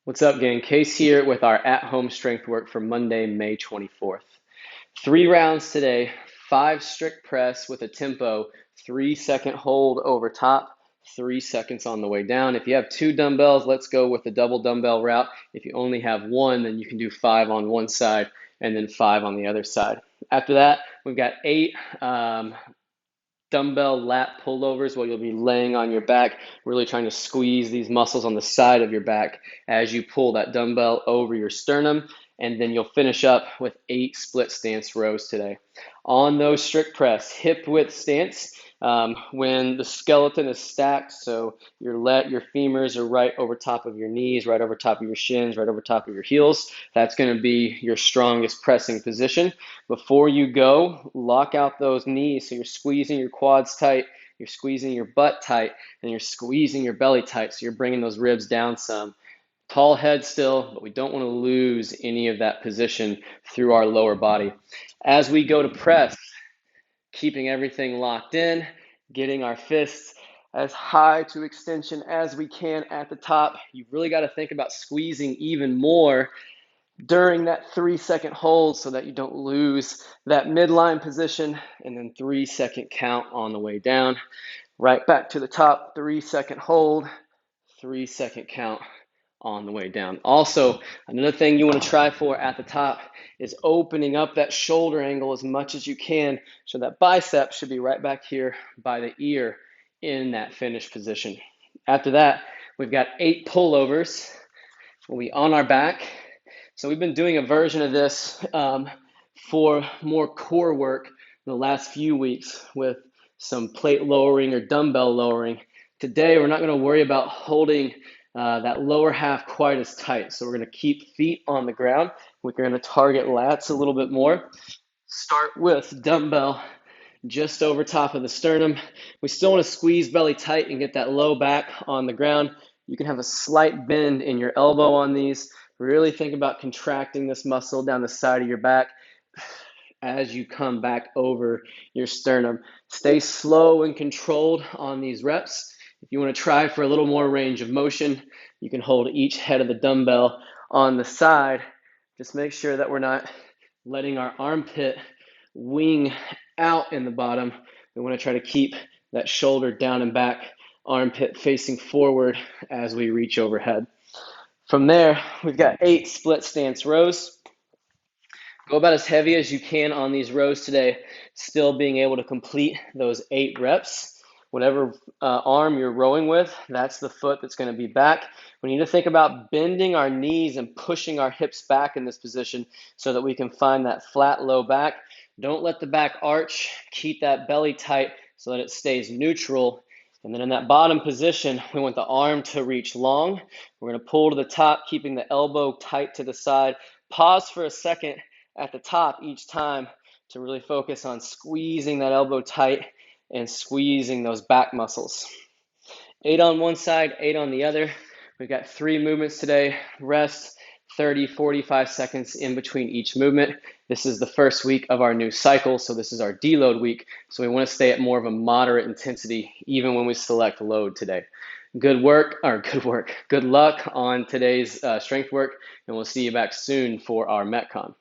What's up, gang? Case here with our at-home strength work for Monday, May 24th. 3 rounds today, 5 strict press with a tempo, 3-second hold over top, 3 seconds on the way down. If you have 2 dumbbells, let's go with the double dumbbell route. If you only have one, then you can do 5 on one side and then 5 on the other side. After that, we've got 8 dumbbell lat pullovers where you'll be laying on your back, really trying to squeeze these muscles on the side of your back as you pull that dumbbell over your sternum. And then you'll finish up with 8 split stance rows today. On those strict press, hip width stance, when the skeleton is stacked, so your femurs are right over top of your knees, right over top of your shins, right over top of your heels. That's going to be your strongest pressing position. Before you go, lock out those knees so you're squeezing your quads tight, you're squeezing your butt tight, and you're squeezing your belly tight so you're bringing those ribs down some. Tall head still, but we don't want to lose any of that position through our lower body. As we go to press, keeping everything locked in, getting our fists as high to extension as we can at the top. You've really got to think about squeezing even more during that 3-second hold so that you don't lose that midline position, and then 3-second count on the way down. Right back to the top, 3-second hold, 3-second count on the way down. Also, another thing you want to try for at the top is opening up that shoulder angle as much as you can so that bicep should be right back here by the ear in that finish position. After that, we've got 8 pullovers. We'll be on our back. So we've been doing a version of this for more core work the last few weeks with some plate lowering or dumbbell lowering. Today, we're not going to worry about holding that lower half quite as tight. So we're going to keep feet on the ground. We're going to target lats a little bit more. Start with dumbbell just over top of the sternum. We still want to squeeze belly tight and get that low back on the ground. You can have a slight bend in your elbow on these. Really think about contracting this muscle down the side of your back as you come back over your sternum. Stay slow and controlled on these reps. If you want to try for a little more range of motion, you can hold each head of the dumbbell on the side. Just make sure that we're not letting our armpit wing out in the bottom. We want to try to keep that shoulder down and back, armpit facing forward as we reach overhead. From there, we've got 8 split stance rows. Go about as heavy as you can on these rows today, still being able to complete those 8 reps. Whatever arm you're rowing with, that's the foot that's going to be back. We need to think about bending our knees and pushing our hips back in this position so that we can find that flat low back. Don't let the back arch. Keep that belly tight so that it stays neutral. And then in that bottom position, we want the arm to reach long. We're going to pull to the top, keeping the elbow tight to the side. Pause for a second at the top each time to really focus on squeezing that elbow tight and squeezing those back muscles. 8 on one side, 8 on the other. We've got 3 movements today. Rest 30, 45 seconds in between each movement. This is the first week of our new cycle, so this is our deload week. So we want to stay at more of a moderate intensity even when we select load today. Good luck on today's strength work, and we'll see you back soon for our Metcon.